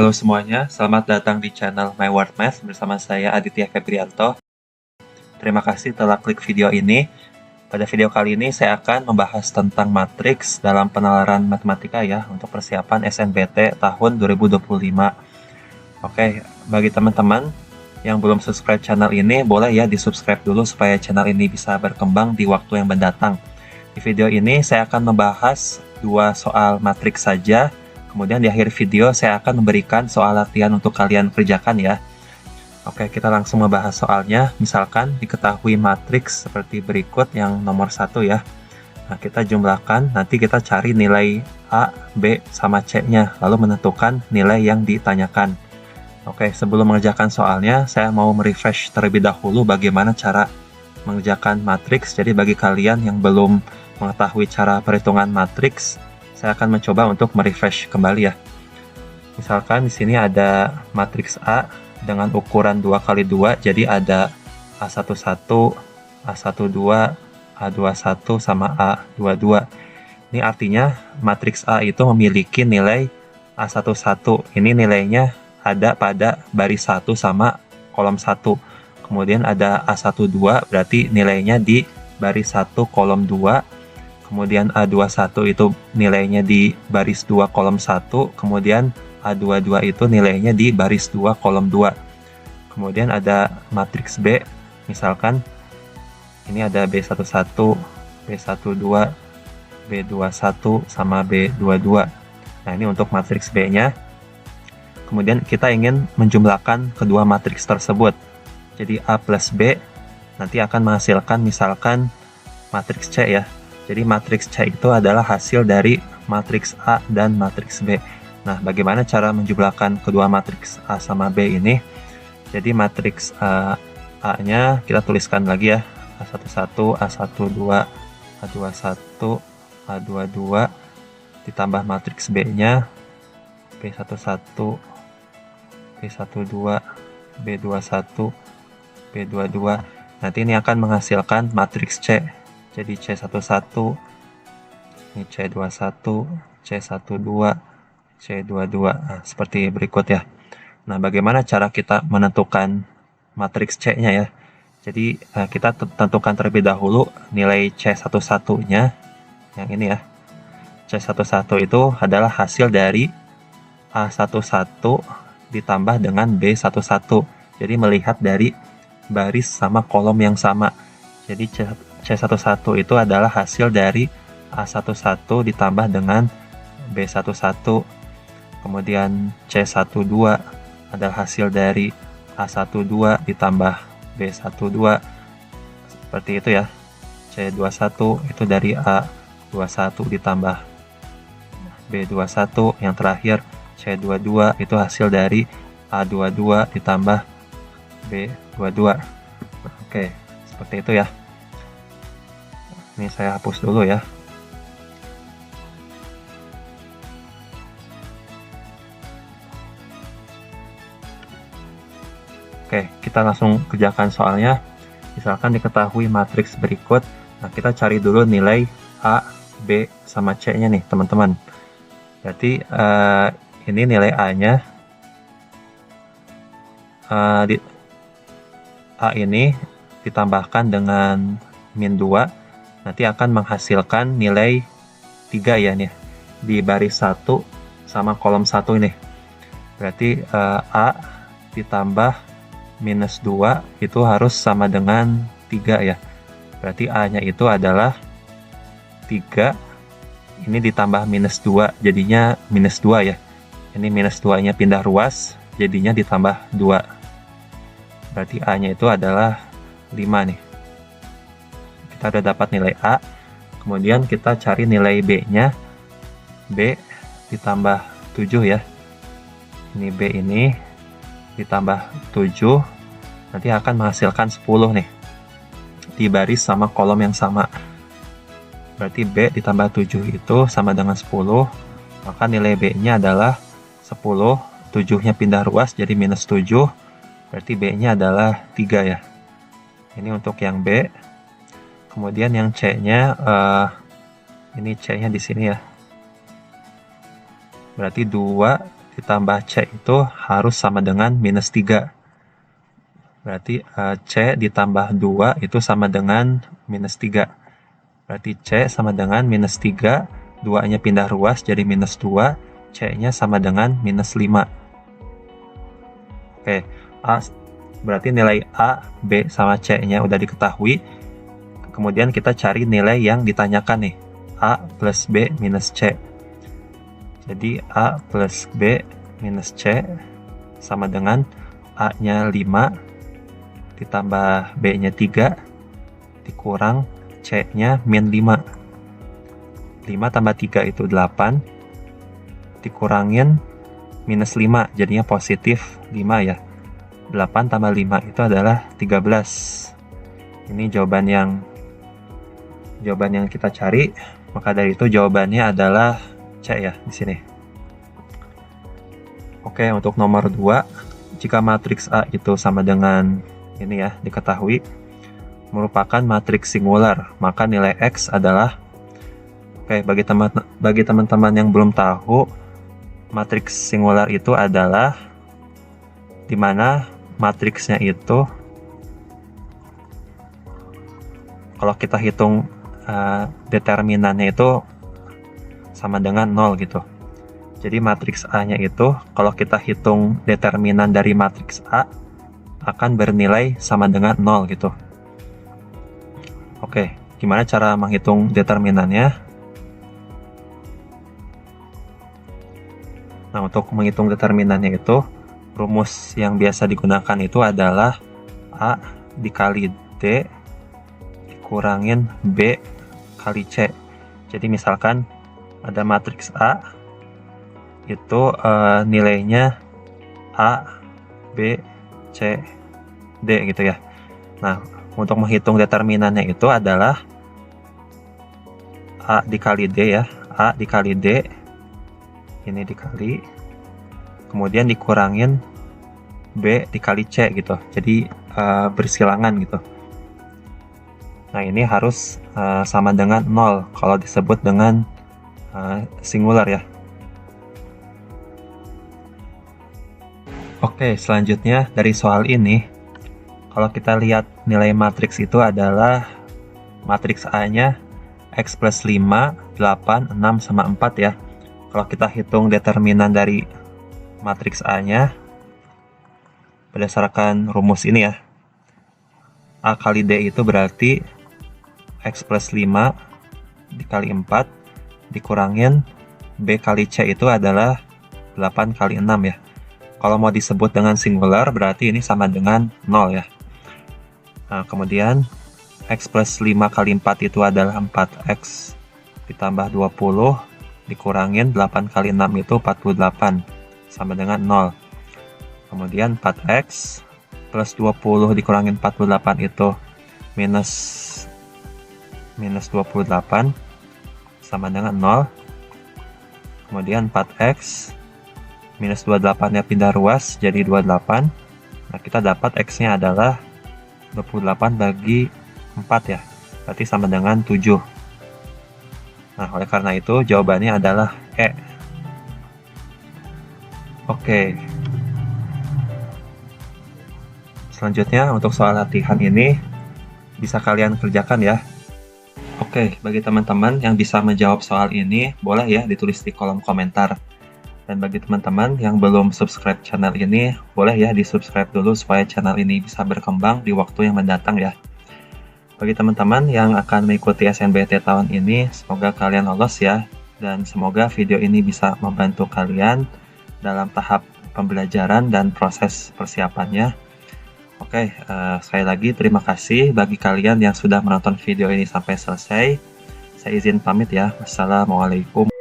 Halo semuanya, selamat datang di channel My Word Math bersama saya Aditya Febrianto. Terima kasih telah klik video ini. Pada video kali ini saya akan membahas tentang matriks dalam penalaran matematika ya untuk persiapan SNBT tahun 2025. Oke, bagi teman-teman yang belum subscribe channel ini, boleh ya di-subscribe dulu supaya channel ini bisa berkembang di waktu yang mendatang. Di video ini saya akan membahas 2 soal matriks saja. Kemudian di akhir video saya akan memberikan soal latihan untuk kalian kerjakan ya. Oke, kita langsung membahas soalnya. Misalkan diketahui matriks seperti berikut yang nomor 1 ya. Nah, kita jumlahkan, nanti kita cari nilai A, B, sama C-nya, lalu menentukan nilai yang ditanyakan. Oke, sebelum mengerjakan soalnya, saya mau merefresh terlebih dahulu bagaimana cara mengerjakan matriks. Jadi bagi kalian yang belum mengetahui cara perhitungan matriks, saya akan mencoba untuk merefresh kembali ya. Misalkan di sini ada matriks A dengan ukuran 2x2, jadi ada A11, A12, A21, sama A22. Ini artinya matriks A itu memiliki nilai A11. Ini nilainya ada pada baris 1 sama kolom 1. Kemudian ada A12, berarti nilainya di baris 1 kolom 2. Kemudian A21 itu nilainya di baris 2 kolom 1. Kemudian A22 itu nilainya di baris 2 kolom 2. Kemudian ada matriks B, misalkan ini ada B11, B12, B21, sama B22. Nah, ini untuk matriks B-nya. Kemudian kita ingin menjumlahkan kedua matriks tersebut. Jadi A plus B nanti akan menghasilkan misalkan matriks C ya. Jadi matriks C itu adalah hasil dari matriks A dan matriks B. Nah, bagaimana cara menjumlahkan kedua matriks A sama B ini? Jadi matriks A-nya kita tuliskan lagi ya. A11, A12, A21, A22 ditambah matriks B-nya B11, B12, B21, B22. Nanti ini akan menghasilkan matriks C. Jadi C11, ini C21, C12, C22. Nah, seperti berikut ya. Nah, bagaimana cara kita menentukan matriks C-nya ya? Jadi kita tentukan terlebih dahulu nilai C11-nya, yang ini ya. C11 itu adalah hasil dari A11 ditambah dengan B11. Jadi melihat dari baris sama kolom yang sama. Jadi C11 itu adalah hasil dari A11 ditambah dengan B11. Kemudian C12 adalah hasil dari A12 ditambah B12. Seperti itu ya. C21 itu dari A21 ditambah B21. Yang terakhir C22 itu hasil dari A22 ditambah B22. Oke, seperti itu ya. Ini saya hapus dulu ya. Oke, kita langsung kerjakan soalnya. Misalkan diketahui matriks berikut. Nah, kita cari dulu nilai A, B, sama C-nya nih, teman-teman. Berarti ini nilai A-nya. A ini ditambahkan dengan min 2. Nanti akan menghasilkan nilai 3 ya nih. Di baris 1 sama kolom 1 ini. Berarti A ditambah minus 2 itu harus sama dengan 3 ya. Berarti A-nya itu adalah 3. Ini ditambah minus 2, jadinya minus 2 ya. Ini minus 2-nya pindah ruas, jadinya ditambah 2. Berarti A-nya itu adalah 5 nih. Kita udah dapat nilai A. Kemudian kita cari nilai B-nya. B ditambah 7 ya. Ini B ini ditambah 7, nanti akan menghasilkan 10 nih. Di baris sama kolom yang sama. Berarti B ditambah 7 itu sama dengan 10. Maka nilai B-nya adalah 10. 7-nya pindah ruas jadi minus 7. Berarti B-nya adalah 3 ya. Ini untuk yang B. Kemudian yang C-nya, ini C-nya di sini ya. Berarti 2 ditambah C itu harus sama dengan minus 3. Berarti C ditambah 2 itu sama dengan minus 3. Berarti C sama dengan minus 3, 2-nya pindah ruas jadi minus 2, C-nya sama dengan minus 5. Oke, berarti nilai A, B, sama C-nya udah diketahui. Kemudian kita cari nilai yang ditanyakan nih, A plus B minus C. Jadi A plus B minus C sama dengan A-nya 5 ditambah B-nya 3 dikurang C-nya min 5. 5 tambah 3 itu 8 dikurangin minus 5 jadinya positif 5 ya. 8 tambah 5 itu adalah 13. Ini jawaban yang kita cari. Maka dari itu jawabannya adalah C ya di sini. Oke, untuk nomor 2, jika matriks A itu sama dengan ini ya, diketahui merupakan matriks singular, maka nilai X adalah, oke, bagi teman-teman yang belum tahu, matriks singular itu adalah dimana matriksnya itu kalau kita hitung determinannya itu sama dengan 0 gitu. Jadi matriks A-nya itu kalau kita hitung determinan dari matriks A akan bernilai sama dengan 0 gitu. Oke, gimana cara menghitung determinannya? Nah, untuk menghitung determinannya itu rumus yang biasa digunakan itu adalah A dikali D dikurangin B kali C. Jadi misalkan ada matriks A itu nilainya A, B, C, D gitu ya. Nah, untuk menghitung determinannya itu adalah A dikali D ya. A dikali D ini dikali kemudian dikurangin B dikali C gitu. Jadi bersilangan gitu. Nah, ini harus sama dengan 0 kalau disebut dengan singular ya. Oke, selanjutnya dari soal ini, kalau kita lihat nilai matriks itu adalah matriks A-nya X plus 5, 8, 6, sama 4 ya. Kalau kita hitung determinan dari matriks A-nya berdasarkan rumus ini ya, A kali D itu berarti X plus 5 dikali 4 dikurangin B kali C itu adalah 8 kali 6 ya. Kalau mau disebut dengan singular berarti ini sama dengan 0 ya. Nah, kemudian X plus 5 kali 4 itu adalah 4X ditambah 20 dikurangin 8 kali 6 itu 48 sama dengan 0. Kemudian 4X plus 20 dikurangin 48 itu minus 28 sama dengan 0. Kemudian 4X minus 28 nya pindah ruas jadi 28. Nah, kita dapat X-nya adalah 28 bagi 4 ya. Berarti sama dengan 7. Nah, oleh karena itu jawabannya adalah E. Oke. Selanjutnya untuk soal latihan ini bisa kalian kerjakan ya. Oke, bagi teman-teman yang bisa menjawab soal ini, boleh ya ditulis di kolom komentar. Dan bagi teman-teman yang belum subscribe channel ini, boleh ya di-subscribe dulu supaya channel ini bisa berkembang di waktu yang mendatang ya. Bagi teman-teman yang akan mengikuti SNBT tahun ini, semoga kalian lolos ya. Dan semoga video ini bisa membantu kalian dalam tahap pembelajaran dan proses persiapannya. Oke, sekali lagi terima kasih bagi kalian yang sudah menonton video ini sampai selesai. Saya izin pamit ya. Wassalamualaikum.